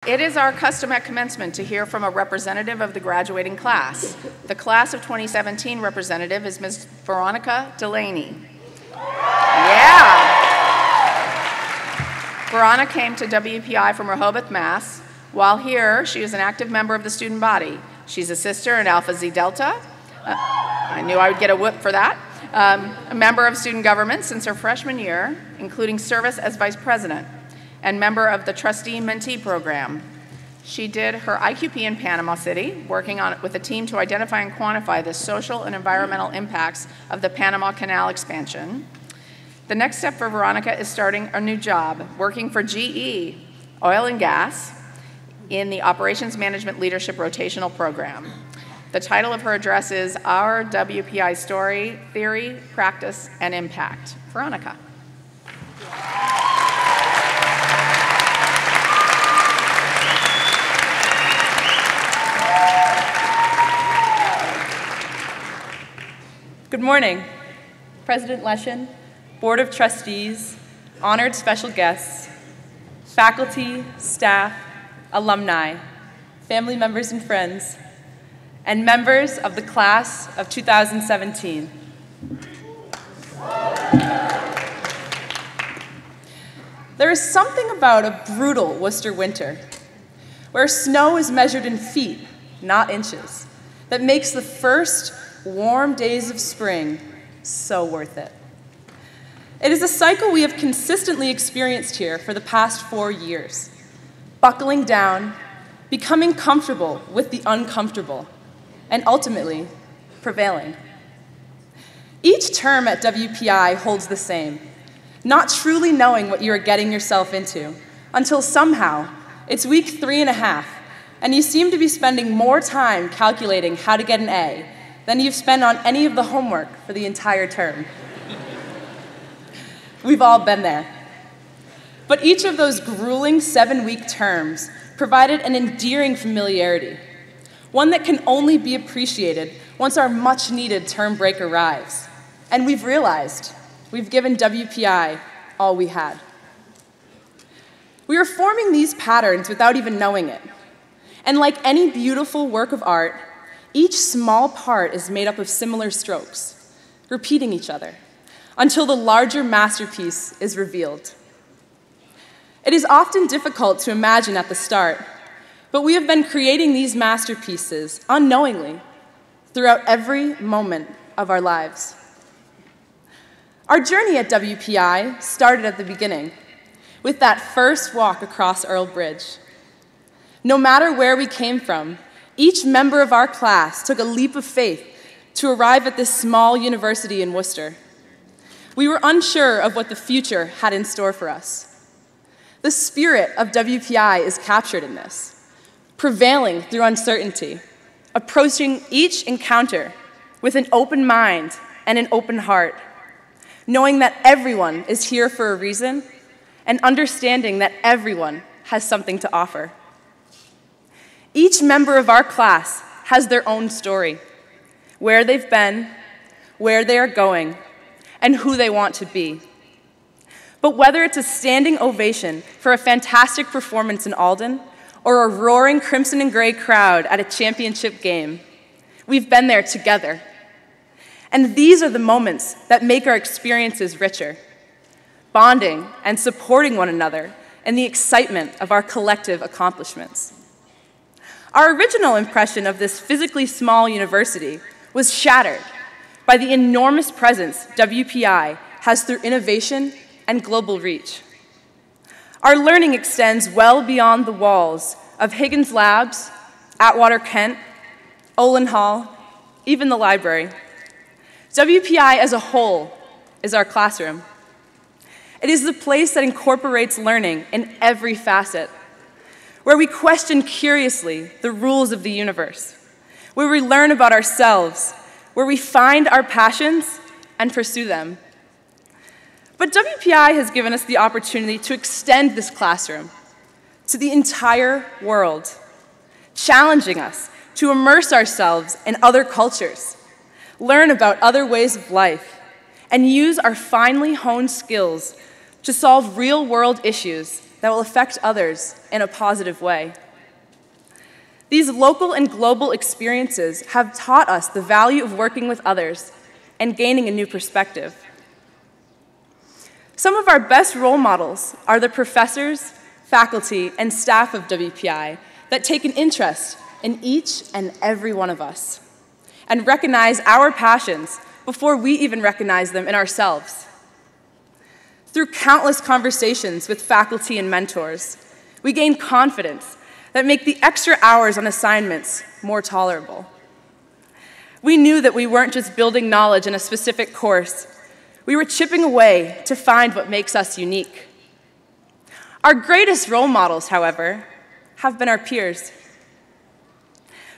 It is our custom at commencement to hear from a representative of the graduating class. The class of 2017 representative is Ms. Veronica Delaney. Yeah! Veronica came to WPI from Rehoboth, Mass. While here, she is an active member of the student body. She's a sister in Alpha Xi Delta. I knew I would get a whoop for that. A member of student government since her freshman year, including service as vice president, and member of the trustee-mentee program. She did her IQP in Panama City, working with a team to identify and quantify the social and environmental impacts of the Panama Canal expansion. The next step for Veronica is starting a new job, working for GE, Oil and Gas, in the Operations Management Leadership Rotational Program. The title of her address is Our WPI Story, Theory, Practice, and Impact. Veronica. Good morning, President Leshin, Board of Trustees, honored special guests, faculty, staff, alumni, family members and friends, and members of the class of 2017. There is something about a brutal Worcester winter, where snow is measured in feet, not inches, that makes the first warm days of spring so worth it. It is a cycle we have consistently experienced here for the past 4 years, buckling down, becoming comfortable with the uncomfortable, and ultimately prevailing. Each term at WPI holds the same, not truly knowing what you are getting yourself into, until somehow it's week 3.5, and you seem to be spending more time calculating how to get an A than you've spent on any of the homework for the entire term. We've all been there. But each of those grueling 7-week terms provided an endearing familiarity, one that can only be appreciated once our much-needed term break arrives. And we've realized we've given WPI all we had. We are forming these patterns without even knowing it. And like any beautiful work of art, each small part is made up of similar strokes, repeating each other, until the larger masterpiece is revealed. It is often difficult to imagine at the start, but we have been creating these masterpieces unknowingly throughout every moment of our lives. Our journey at WPI started at the beginning, with that first walk across Earl Bridge. No matter where we came from, each member of our class took a leap of faith to arrive at this small university in Worcester. We were unsure of what the future had in store for us. The spirit of WPI is captured in this, prevailing through uncertainty, approaching each encounter with an open mind and an open heart, knowing that everyone is here for a reason and understanding that everyone has something to offer. Each member of our class has their own story, where they've been, where they are going, and who they want to be. But whether it's a standing ovation for a fantastic performance in Alden, or a roaring crimson and gray crowd at a championship game, we've been there together. And these are the moments that make our experiences richer, bonding and supporting one another in the excitement of our collective accomplishments. Our original impression of this physically small university was shattered by the enormous presence WPI has through innovation and global reach. Our learning extends well beyond the walls of Higgins Labs, Atwater Kent, Olin Hall, even the library. WPI as a whole is our classroom. It is the place that incorporates learning in every facet, where we question curiously the rules of the universe, where we learn about ourselves, where we find our passions and pursue them. But WPI has given us the opportunity to extend this classroom to the entire world, challenging us to immerse ourselves in other cultures, learn about other ways of life, and use our finely honed skills to solve real-world issues that will affect others in a positive way. These local and global experiences have taught us the value of working with others and gaining a new perspective. Some of our best role models are the professors, faculty, and staff of WPI that take an interest in each and every one of us and recognize our passions before we even recognize them in ourselves. Through countless conversations with faculty and mentors, we gain confidence that make the extra hours on assignments more tolerable. We knew that we weren't just building knowledge in a specific course. We were chipping away to find what makes us unique. Our greatest role models, however, have been our peers.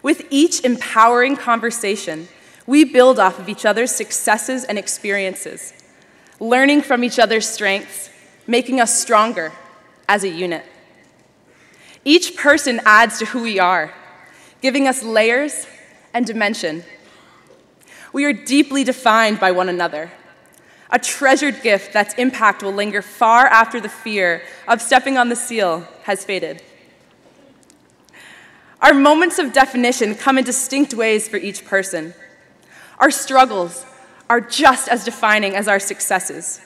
With each empowering conversation, we build off of each other's successes and experiences, learning from each other's strengths, making us stronger as a unit. Each person adds to who we are, giving us layers and dimension. We are deeply defined by one another, a treasured gift that's impact will linger far after the fear of stepping on the seal has faded. Our moments of definition come in distinct ways for each person. Our struggles are just as defining as our successes.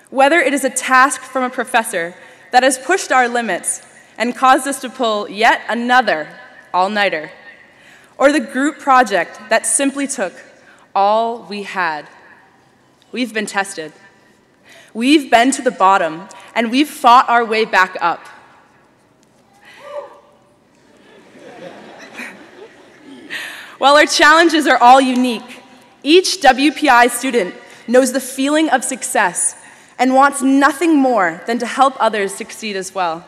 Whether it is a task from a professor that has pushed our limits and caused us to pull yet another all-nighter, or the group project that simply took all we had, we've been tested. We've been to the bottom, and we've fought our way back up. While our challenges are all unique, each WPI student knows the feeling of success and wants nothing more than to help others succeed as well.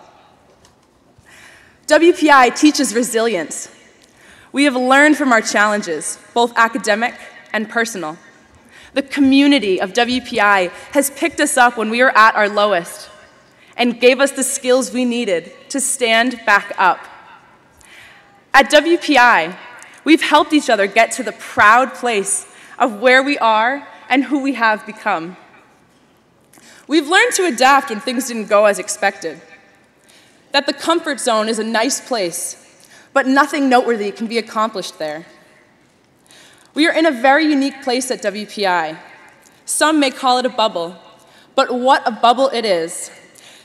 WPI teaches resilience. We have learned from our challenges, both academic and personal. The community of WPI has picked us up when we were at our lowest and gave us the skills we needed to stand back up. At WPI, we've helped each other get to the proud place of where we are and who we have become. We've learned to adapt when things didn't go as expected. That the comfort zone is a nice place, but nothing noteworthy can be accomplished there. We are in a very unique place at WPI. Some may call it a bubble, but what a bubble it is.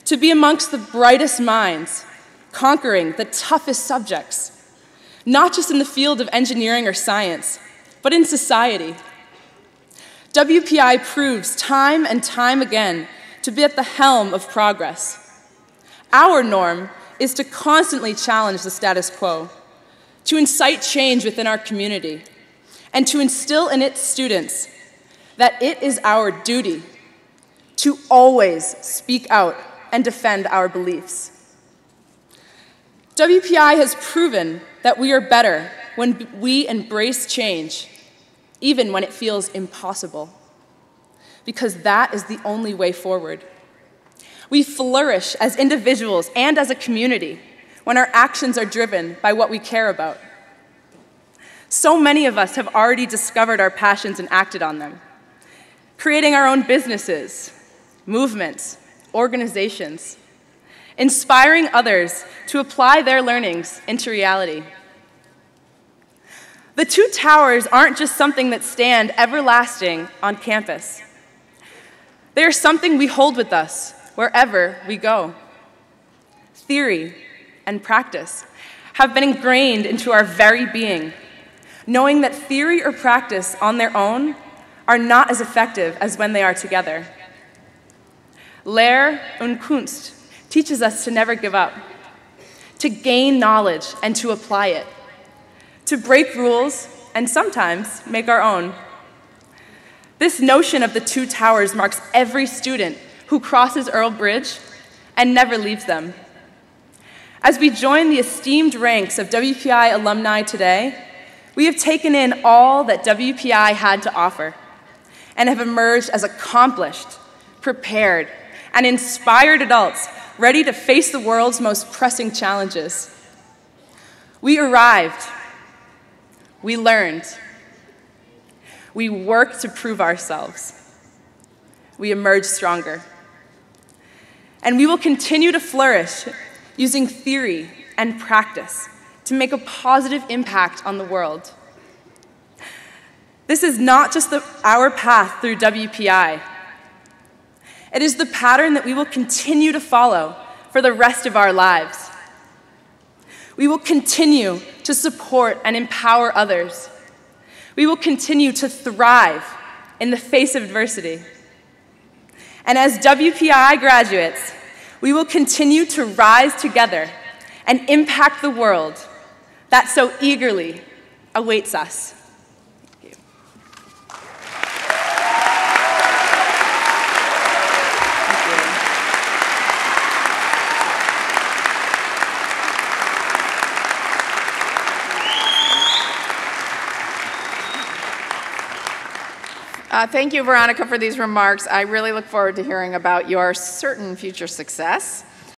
To be amongst the brightest minds, conquering the toughest subjects, not just in the field of engineering or science, but in society. WPI proves time and time again to be at the helm of progress. Our norm is to constantly challenge the status quo, to incite change within our community, and to instill in its students that it is our duty to always speak out and defend our beliefs. WPI has proven that we are better when we embrace change, even when it feels impossible, because that is the only way forward. We flourish as individuals and as a community when our actions are driven by what we care about. So many of us have already discovered our passions and acted on them, creating our own businesses, movements, organizations, inspiring others to apply their learnings into reality. The two towers aren't just something that stand everlasting on campus. They are something we hold with us wherever we go. Theory and practice have been ingrained into our very being, knowing that theory or practice on their own are not as effective as when they are together. Lehre und Kunst teaches us to never give up, to gain knowledge and to apply it, to break rules and sometimes make our own. This notion of the two towers marks every student who crosses Earl Bridge and never leaves them. As we join the esteemed ranks of WPI alumni today, we have taken in all that WPI had to offer and have emerged as accomplished, prepared, and inspired adults ready to face the world's most pressing challenges. We arrived. We learned. We worked to prove ourselves. We emerged stronger. And we will continue to flourish using theory and practice to make a positive impact on the world. This is not just our path through WPI. It is the pattern that we will continue to follow for the rest of our lives. We will continue to support and empower others. We will continue to thrive in the face of adversity. And as WPI graduates, we will continue to rise together and impact the world that so eagerly awaits us. Thank you. Thank you, Veronica, for these remarks. I really look forward to hearing about your certain future success.